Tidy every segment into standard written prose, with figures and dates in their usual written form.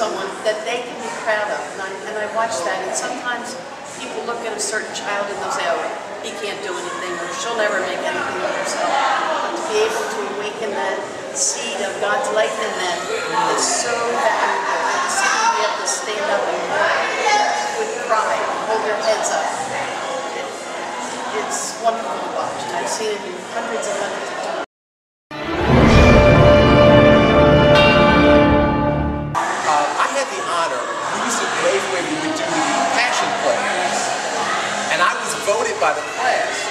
someone that they can be proud of. And I watch that, and sometimes people look at a certain child and they'll say, oh, he can't do anything, or she'll never make anything of herself. But to be able to awaken that seed of God's light in them is so valuable. And to see them be able to stand up and walk with pride, hold their heads up. It's wonderful to watch, and I've seen it hundreds and hundreds of times. I had the honor, we used to, in 8th grade, we would do the passion play. And I was voted by the class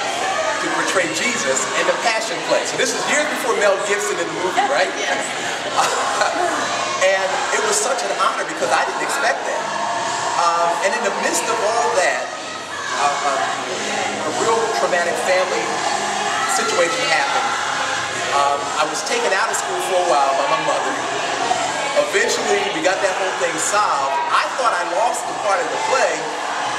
to portray Jesus in the passion play. So this is years before Mel Gibson in the movie, right? Yes. And it was such an honor because I didn't expect that. And in the midst of all that, a real traumatic family situation happened. I was taken out of school for a while by my mother. Eventually, we got that whole thing solved. I thought I lost the part of the play.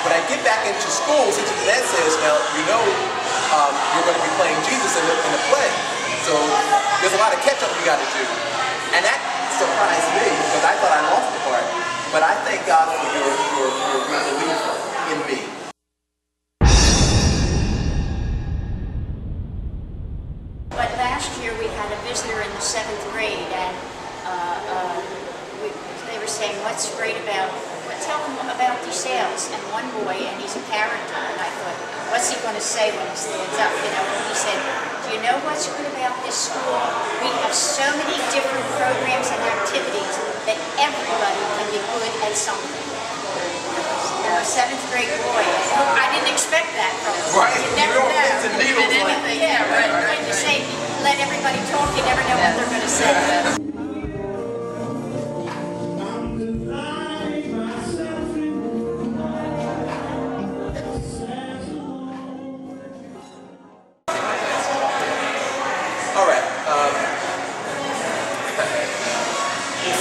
When I get back into school, Sister Jeanette says, "Now, you know you're going to be playing Jesus in the play. So there's a lot of catch-up you got to do." And that surprised me because I thought I lost the part. But I thank God for your belief in me. But last year we had a visitor in the 7th grade, and they were saying, "What's great about? Tell them about Desales." And one boy, and he's a character, and I thought, what's he going to say when he stands up? You know, and he said, "Do you know what's good about this school? We have so many different programs and activities that everybody can be good at something." A 7th grade boy. I didn't expect that from him. Right. You never know. Anything. Yeah, right. When you say let everybody talk, you never know what they're going to say. All right.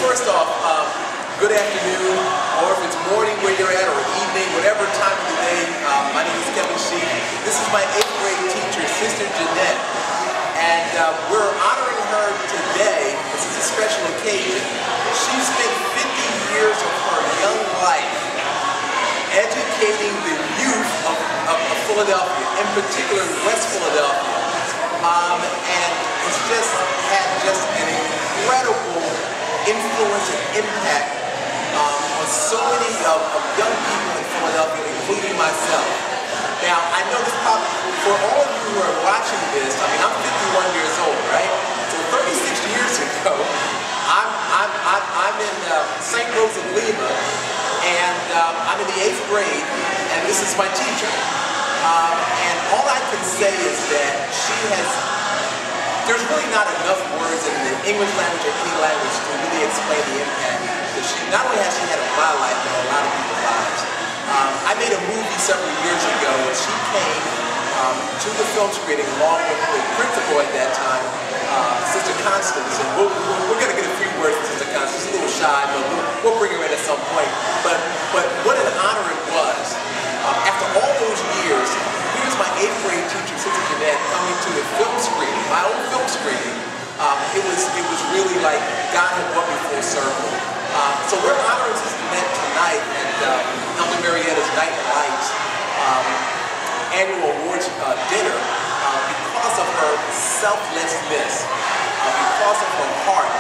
First off, good afternoon, or if it's morning where you're at, or evening, whatever time of the day. My name is Kevin Sheep. This is my 8th grade teacher, Sister Jeanette, and we're honoring her today. This is a special occasion. She spent 50 years of her young life educating the youth of Philadelphia, in particular West Philadelphia, and it's just had just an incredible influence and impact on so many of young people in Philadelphia, including myself. Now, I know this probably, for all of you who are watching this, I mean, I'm 51 years old, right? So 36 years ago, I'm in St. Rose of Lima, and I'm in the 8th grade, and this is my teacher. And all I can say is that she has, there's really not enough words in the English language or any language to really explain the impact that she, not only has she had on my life, but on a lot of people's lives. I made a movie several years ago, and she came to the film screening along with the principal at that time, Sister Constance, and we're going to get a few words from Sister Constance. She's a little shy, but we'll bring her in at some point. But what an honor it was. After all those years, here's my 8th grade teacher, Sister Jeanette, coming to the film screening, my own film screening. It was really like God had brought me full circle. So we're honoring Sister Jeanette tonight at Elder Marietta's Night and Lights annual awards dinner because of her selflessness, because of her heart,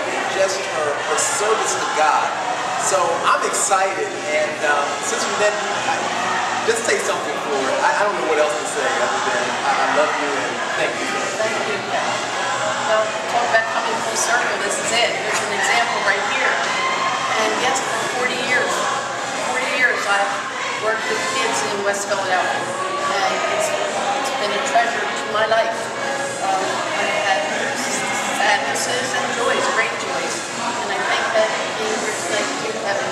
and just her service to God. So I'm excited, and Sister Jeanette, just say something for her. I don't know what else to say other than I love you and thank you. Thank you. Well, talk about coming full circle. This is it. There's an example right here. And yes, for 40 years. 40 years I've worked with kids in West Philadelphia. And it's been a treasure to my life. I've had sadnesses and joys, great joys. And I think that being here tonight too, Kevin,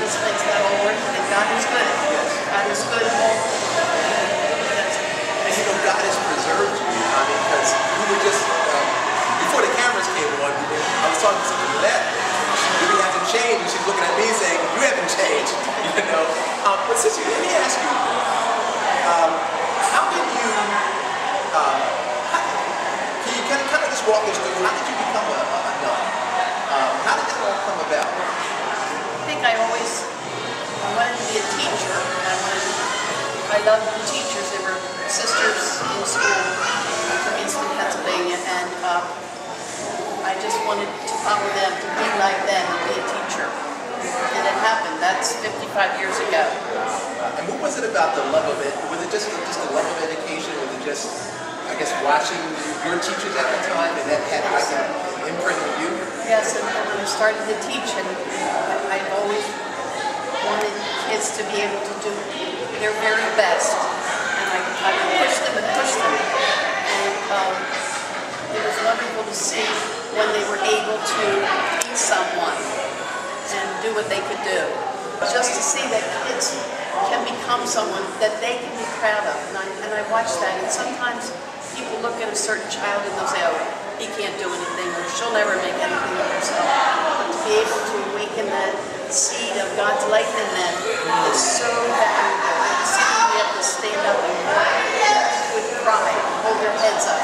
just makes that all worth it. And God is good. Yes. God is good all the time. And you know, God has preserved you. I mean, because we were just, before the cameras came on, I was talking to Sister Jeanette. She really hasn't changed. And she's looking at me saying, you haven't changed. You know? But Sister, let me ask you, how did you, can you kind of just walk us through, how did you become a nun? How did that all come about? loved the teachers. They were sisters in school from Eastern Pennsylvania, and I just wanted to follow them, to be like them, and be a teacher. And it happened. That's 55 years ago. And what was it about the love of it? Was it just the love of education? Was it just, I guess, watching your teachers at the time, and that had like an imprint on you? Yes, and when I started to teach, and I've always wanted kids to be able to do their very best, and I would push them and push them, and it was wonderful to see when they were able to be someone and do what they could do. Just to see that kids can become someone that they can be proud of, and I watch that, and sometimes people look at a certain child and they'll say, oh, he can't do anything, or she'll never make anything of herself. But to be able to awaken that seed of God's life in them is so valuable. And to see them be able to stand up and walk with pride, hold their heads up.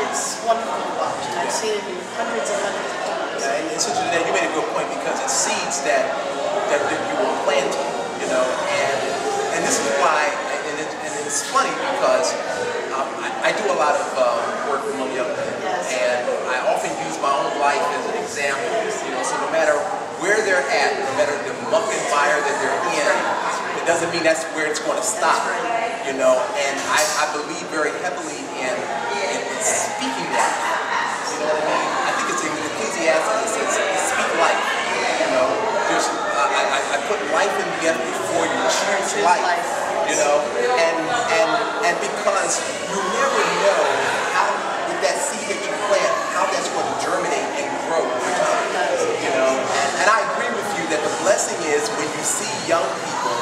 It's wonderful to watch, and I've seen it hundreds and hundreds of times. Yeah, and so Jeanette, you made a good point, because it's seeds that you were planting, you know, and this is why, and it's funny because I do a lot of work with young men, and I often use my own life as an example, you know, so no matter where they're at, no matter the muck and mire that they're in, it doesn't mean that's where it's going to stop, you know, and I believe very heavily in speaking life, you know what I mean? I think it's in Ecclesiastes, it says, speak life, you know, I put life and death before you, choose life, you know, and because you never know how, with that seed that you plant, how that's going to germinate and grow over time, you know, and I agree with you that the blessing is when you see young people,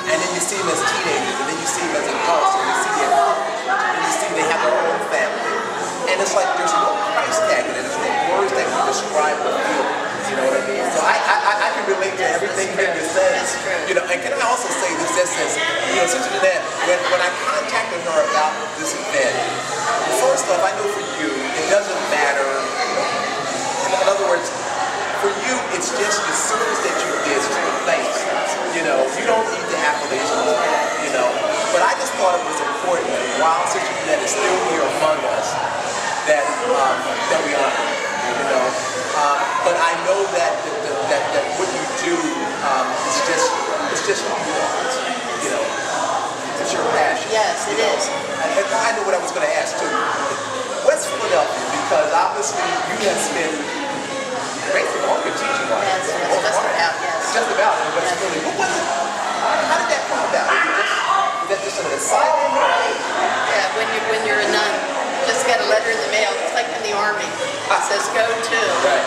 and then you see them as teenagers, and then you see them as adults, and you see their accomplishments, and you see they have their own family, and it's like there's no price tag in it, there's no words that can describe the feeling, you know what I mean? So I can relate to everything that you said, you know, and can I also say this, that says, you know, Sister Jeanette, when I contacted her about this event, first off, I know for you, it doesn't matter, in other words, for you, it's just the service that you did, it's just the thanks, you know, you don't need the accolades, you know, but I just thought it was important that while Sister Jeanette is still here among us, that we honor her, you know, but I know that what you do is just who you are, you know, it's your passion. Yes, it is. And I know what I was going to ask too. West Philadelphia, because obviously you have spent basically all your teaching life. Yes, just about, yes. Just about in West Philly. What was it? How did that come about? Was that just an assignment? Yeah, when you're a nun, just get a letter in the mail. It's like in the Army. It says go to. Right.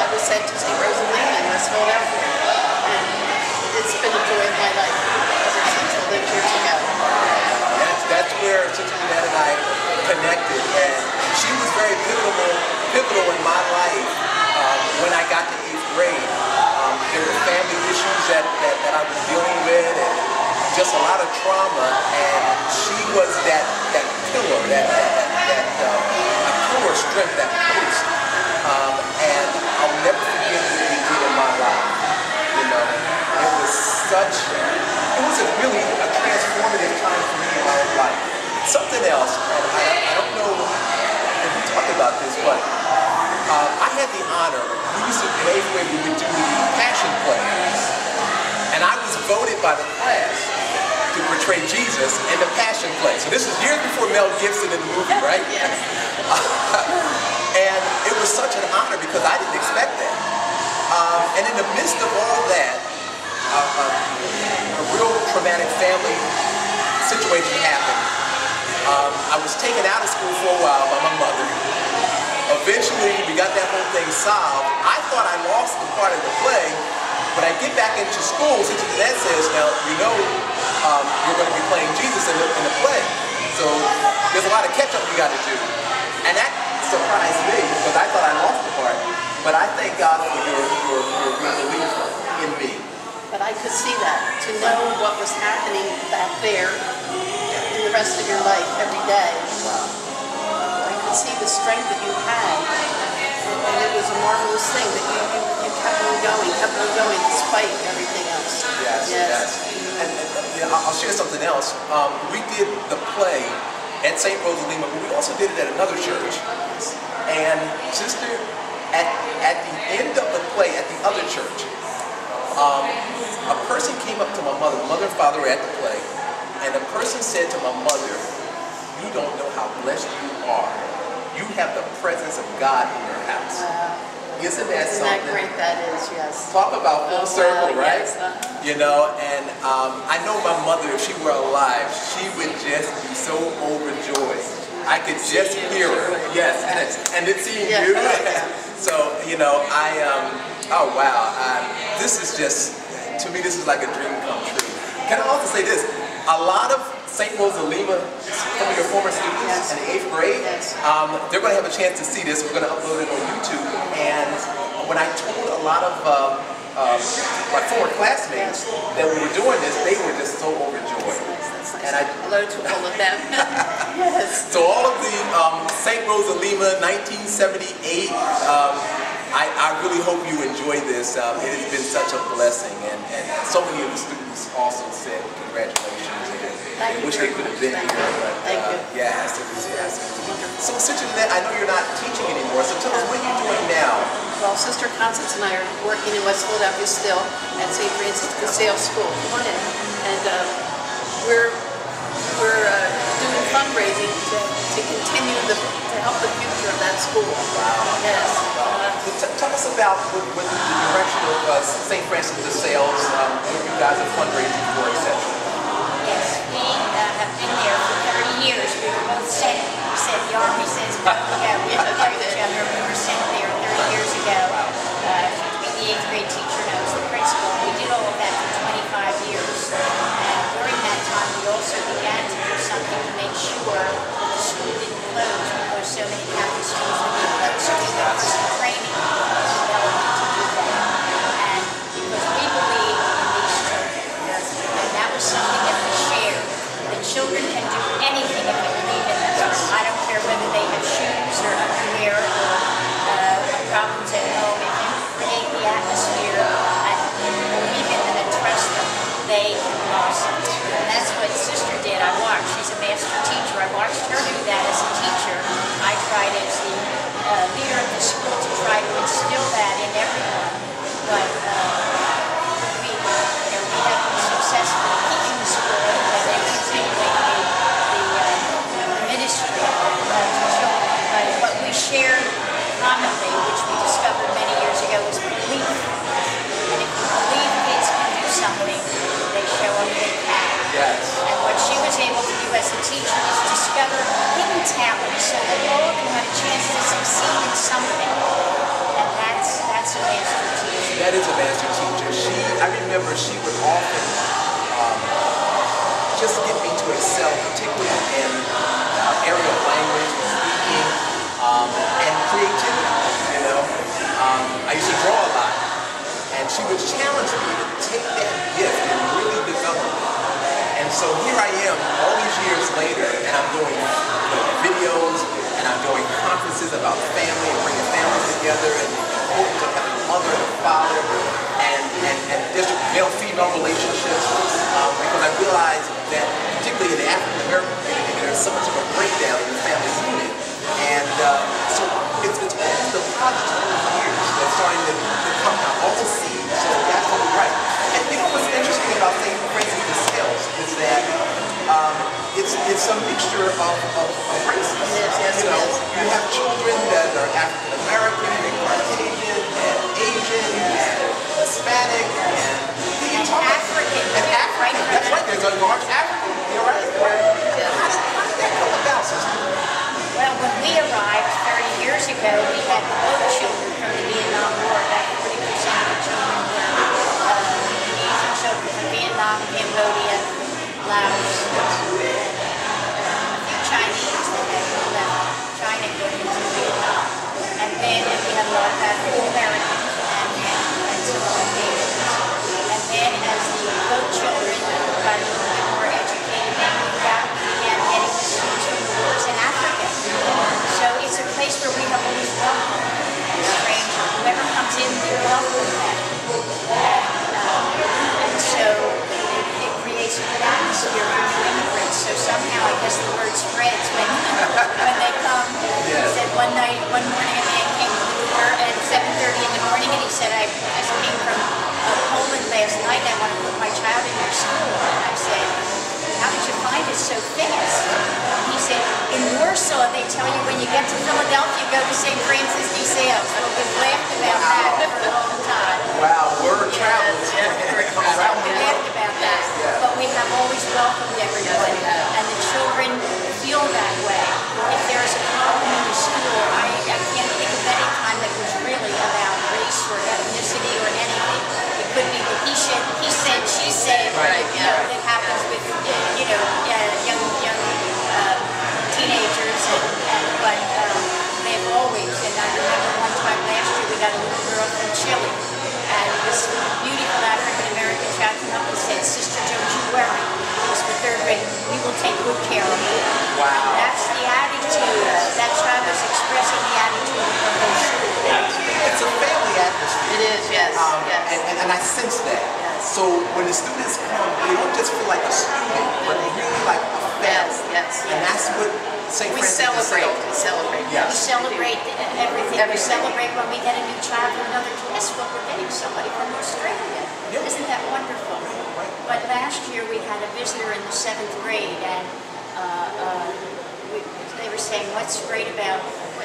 I was sent to St. Rosalie in West Philadelphia. And it's been a joy of my life ever since I lived here ago. That's where Sister Jeanette and I connected, and she was very pivotal in my life when I got to 8th grade. There were family issues that I was dealing with, and just a lot of trauma, and she was that pillar, that pillar of strength, that post, and I'll never forget what we did in my life. You know, it was really a transformative time for me in my own life. Something else, and I don't know if we talked about this, but I had the honor, we used to, in 8th grade, we would do the passion plays, and I was voted by the class to portray Jesus in the passion play. So this is years before Mel Gibson in the movie, right? Yes. And it was such an honor because I didn't expect that. And in the midst of all that, a real traumatic family situation happened. I was taken out of school for a while by my mother. Eventually, we got that whole thing solved. I thought I lost the part of the play, but I get back into school, Sister Jeanette says, now, you know, you're going to be playing Jesus in the play. So there's a lot of catch-up you got to do. And that surprised me, because I thought I lost the part. But I thank God for your belief in me. But I could see that, to know what was happening back there in the rest of your life every day. I could see the strength that you had, and it was a marvelous thing that you kept on going despite everything else. Yes. And I'll share something else. We did the play at St. Rose of Lima, but we also did it at another church. And sister, at the end of the play at the other church, a person came up to my mother. Mother and father were at the play, and a person said to my mother, "You don't know how blessed you are. You have the presence of God in your house." Isn't that something? Isn't that great? That is, yes. Talk about full circle, right? Yes, You know, and I know my mother, if she were alive, she would just be so overjoyed. I could just hear her. Yes, and it's seeing you. So, you know, oh wow, this is just, to me, this is like a dream come true. Can I also say this? A lot of St. Rose of Lima, some of your former students in the 8th grade, they're going to have a chance to see this. We're going to upload it on YouTube. And when I told a lot of my former classmates that we were doing this, they were just so overjoyed. And hello to all of them. Yes. So all of the St. Rose of Lima 1978, I really hope you enjoy this. It has been such a blessing, and so many of the students also said congratulations. I wish they could have been here, but yes, it was. So Sister Jeanette, I know you're not teaching anymore, so tell us what you're doing now. Well, Sister Constance and I are working in West Philadelphia still at St. Francis Desales School. Come on in. And we're doing fundraising to continue to help the future of that school. Wow. Yes. Tell us about what the direction of St. Francis Desales, what you guys are fundraising for, etc. Yes, we have been there for 30 years. We were both sent. We said the Army says we know each other. We were sent there 30 years ago to be the 8th grade teacher and I was the principal. We did all of that for 25 years. And during that time, we also began to do something to make sure that the school didn't close because so many Catholic schools would be closed. So we went for some training and development to do that. And because we believe in these children, and that was something that we shared. The children can do anything if you believe in them. I don't care whether they have shoes or underwear or problems at home. If you create the atmosphere and believe in them and trust them, they can blossom. And that's what Sister did. I watched. She's a master teacher. I watched her do that as a teacher. I tried as the leader of the school to try to instill that in everyone. But we have been successful in keeping the school open and continuing the ministry to children. But what we shared commonly, which we discovered many years ago, was belief. And if you believe kids can do something, they show up they can. Yes. And what she was able to do as a teacher is discover hidden talents so that all of them had a chance to succeed in something. And that's a master teacher. That is a master teacher. I remember she would often just get me to excel, particularly in area of language, speaking, and creativity. You know, I used to draw a lot, and she would challenge me to take that gift and really develop it. And so here I am, all these years later, and I'm doing videos, and I'm doing conferences about family and bringing families together, and the importance of having a mother and a father, and just male-female relationships, because I realized that, particularly in the African-American community, there's so much of a breakdown in the family unit. And so it's all the projects over the years that's starting to come out, all the seeds, so that's what we're right. And you know what's interesting about St. Francis Desales is that it's a mixture of races. Yes, you know, you have children that are African American and Caucasian and Asian and Hispanic and African. African. That's right. There's a large African. You're right. How did that come about, sister? Well, when we arrived 30 years ago, we had the boat children from the Vietnam War. About 40% of the children were Asian children from Vietnam, Cambodia, Laos, a few Chinese that had left China going into Vietnam. And then we had a lot of African Americans and some Asians. And then as the boat children got a little bit more educated, then we began getting the students from the wars in Africa. So it's a place where we have always welcomed a stranger. Whoever comes in, we're welcome them. And so it creates a good atmosphere. is so fast. He said, in Warsaw, they tell you when you get to Philadelphia, go to St. Francis Desales. Well, we've laughed about that for a long time. Wow, word travels. We laughed about that. But we have always welcomed everybody, and the children feel that way. If there's a problem in the school, I can't think of any time that was really about race or ethnicity or anything. It could be the he said, she said, that happens with young teenagers, but they've always. And I remember one time last year we got a little girl from Chile, and this beautiful African American child came up and said, "Sister, don't you worry. It's for third grade. We will take good care of you." Wow. And that's the attitude. That child is expressing the attitude of the whole school. It's a family atmosphere. It is, yes. And I sense that. Yes. So when the students come, they don't just feel like a student, but really like a family. Yes. And that's what St. We Francis celebrate. is. We celebrate. Yes. We celebrate everything. We celebrate when we get a new child from another class. Well, we're getting somebody from Australia. Yeah. Isn't that wonderful? Right. But last year we had a visitor in the 7th grade, and they were saying, "What's great about?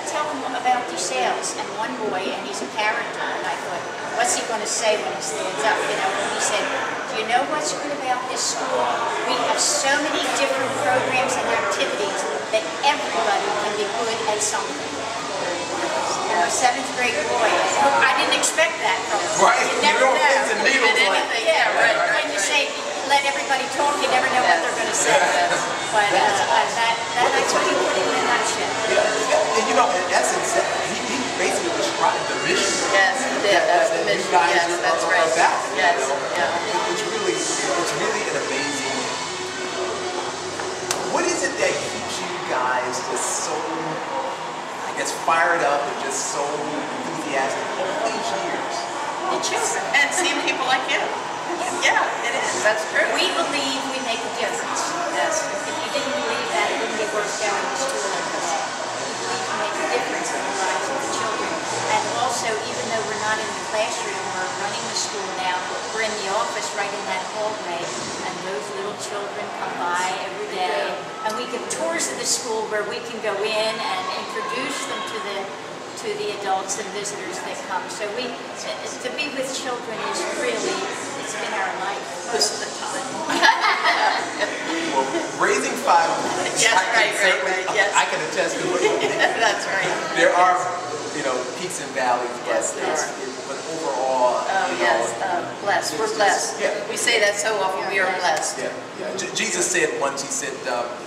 Tell them about Desales." And one boy, and he's a character, and I thought, what's he going to say when he stands up? And he said, "Do you know what's good about this school? We have so many different programs and activities that everybody can be good at something." And a 7th grade boy, I didn't expect that from him. Right. You never don't know. pins and needles like Yeah, right. When you say let everybody talk, you never know what they're going to say. But that's what he put in a nutshell. Yeah. And that's exactly, he basically described the mission. Yes, he did. That's the mission. You guys Yes, that's right. about. Yes. It's really an amazing. What is it that keeps you guys just so, I guess, fired up and just so enthusiastic all these years? The children. And seeing people like you. Yeah, it is. That's true. We believe we make a difference. Yes. If you didn't believe that, it wouldn't be worth going to school. We believe we make a difference in the lives of the children. And also, even though we're not in the classroom, we're running the school now, we're in the office right in that hallway, and those little children come by every day. And we give tours of the school where we can go in and introduce them to the adults and visitors that come. So to be with children is really, it's been our life most of the time. Well, raising 5 boys, Yes, right, yes. I can attest to it. That's right. There are, peaks and valleys, but, Yes, there are. but overall, Blessed. We're blessed. Yeah. We say that so often. We are blessed. Yeah. Jesus said once, he said,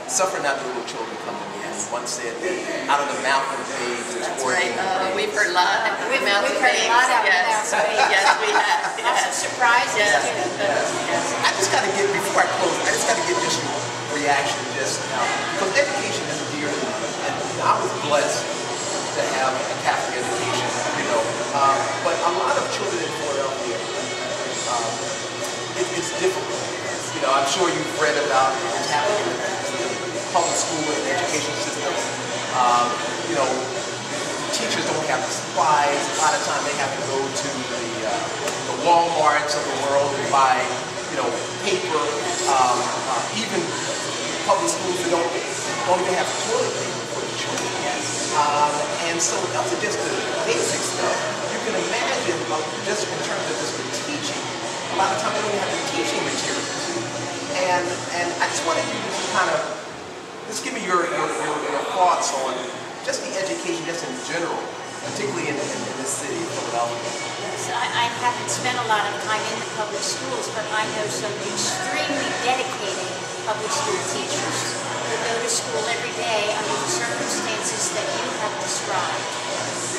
"Suffer not the little children come to me." Yes. He once said that out of the mouth of babes is That's pouring right. We've heard a lot. We've heard a lot out of mouths of babes. Yes, we have. Lots of surprises Yes. too. Yes. I just got to get, before I close, I just got to get this reaction just now. Because education is dear to me. And I was blessed to have a Catholic education, but a lot of children in Philadelphia, it's difficult. I'm sure you've read about what's happening in the public school and education system. Teachers don't have the supplies. A lot of time they have to go to the Walmarts of the world and buy, paper. Even public schools that don't even have toilet paper for the children. And so those are just the basic stuff. You can imagine, just in terms of just the teaching, a lot of times they don't even have the teaching materials. And I just wanted you to kind of just give me your thoughts on just the education just in general, particularly in this city of Philadelphia. So I haven't spent a lot of time in the public schools, but I know some extremely dedicated public school teachers who go to school every day under the circumstances that you have described.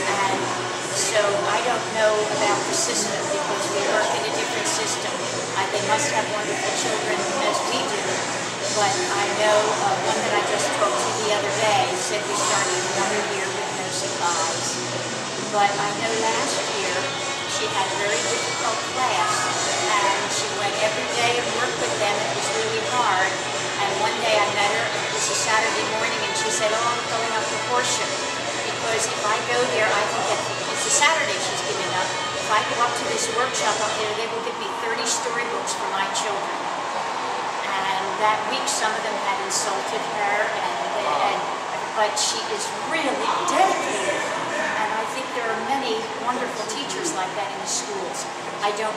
And so I don't know about the system because we work in a different system. They must have wonderful children as we do. But I know one that I just talked to the other day said we started another year with no supplies. But I know last year she had a very difficult class and she went every day and worked with them. It was really hard. And one day I met her, it was a Saturday morning, and she said, "Oh, I'm going up to Horsham because if I go there, I can get," it's a Saturday she's giving up, "if I go up to this workshop up there, they will give me 30 storybooks for my children." And that week some of them had insulted her, but she is really dedicated. And I think there are many wonderful teachers like that in the schools. I don't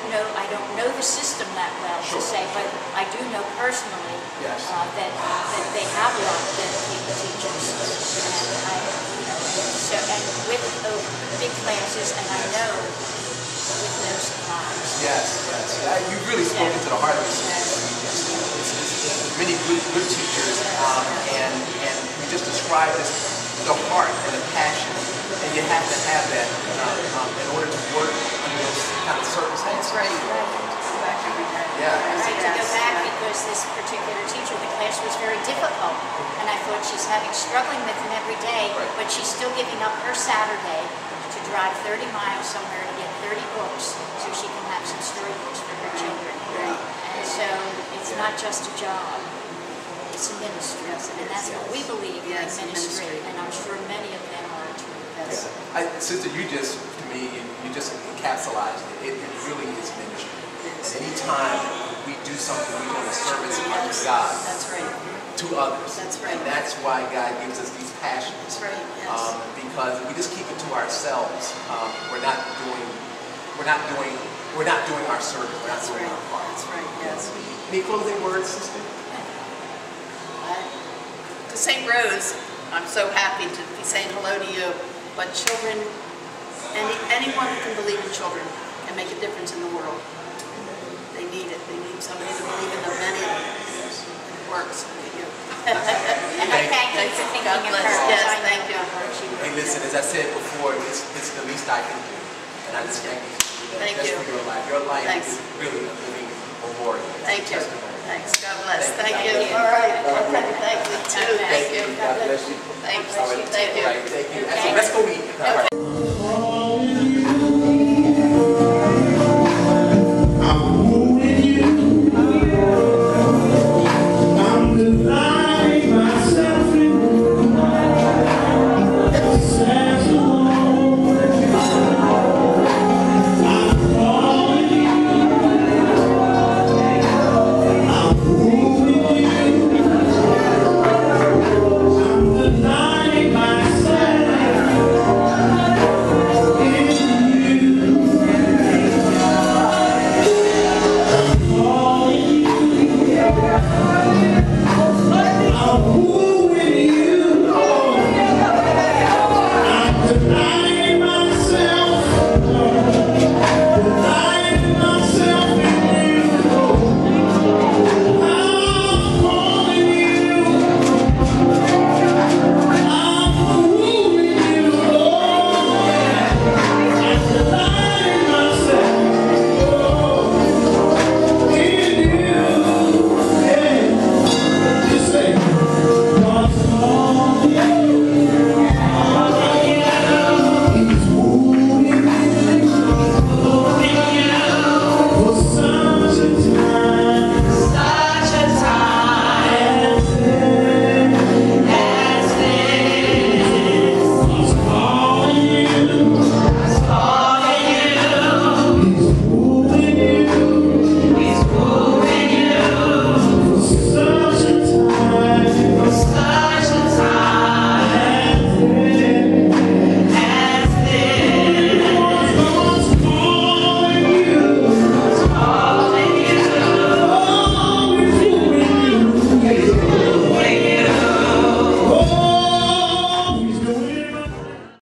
know the system that well to say, but I do know personally that they have a lot of dedicated teachers. And with big classes, and I know with no supplies. Yes. You've really spoken to the heart of the system. There's many good teachers, and we just described the heart and the passion, and you have to have that in order to work under those kind of circumstances. That's right. Yeah. I'd like to go back because this particular teacher, the class was very difficult, and I thought she's struggling with them every day, but she's still giving up her Saturday to drive 30 miles somewhere to get 30 books so she can have some storybooks for her children. And so it's not just a job, it's a ministry, and that's what we believe in ministry, and I'm sure many of them are too. Sister, you just encapsulated it. It really is ministry. Anytime we do something, we want to service unto God. That's right. To others. That's right. And that's why God gives us these passions. That's right. Yes. Because if we just keep it to ourselves, we're not doing our service. We're not doing our part. That's right. Yes. Any closing words, sister? To St. Rose, I'm so happy to be saying hello to you. But children, anyone who can believe in children can make a difference in the world. They need it. They need somebody to believe in them. Many of them. It works. And I thank you for thinking of her. Yes, thank you. Hey, listen, as I said before, it's the least I can do. And I just thank you. Thank you. For your life. Your life is really a living memorial. Thank you. Thanks. God bless. Thank you. you. All right. Thank you too. Thank you. God bless you. Thank you. All right. Thank you. Thank you. Let's go eat. All right.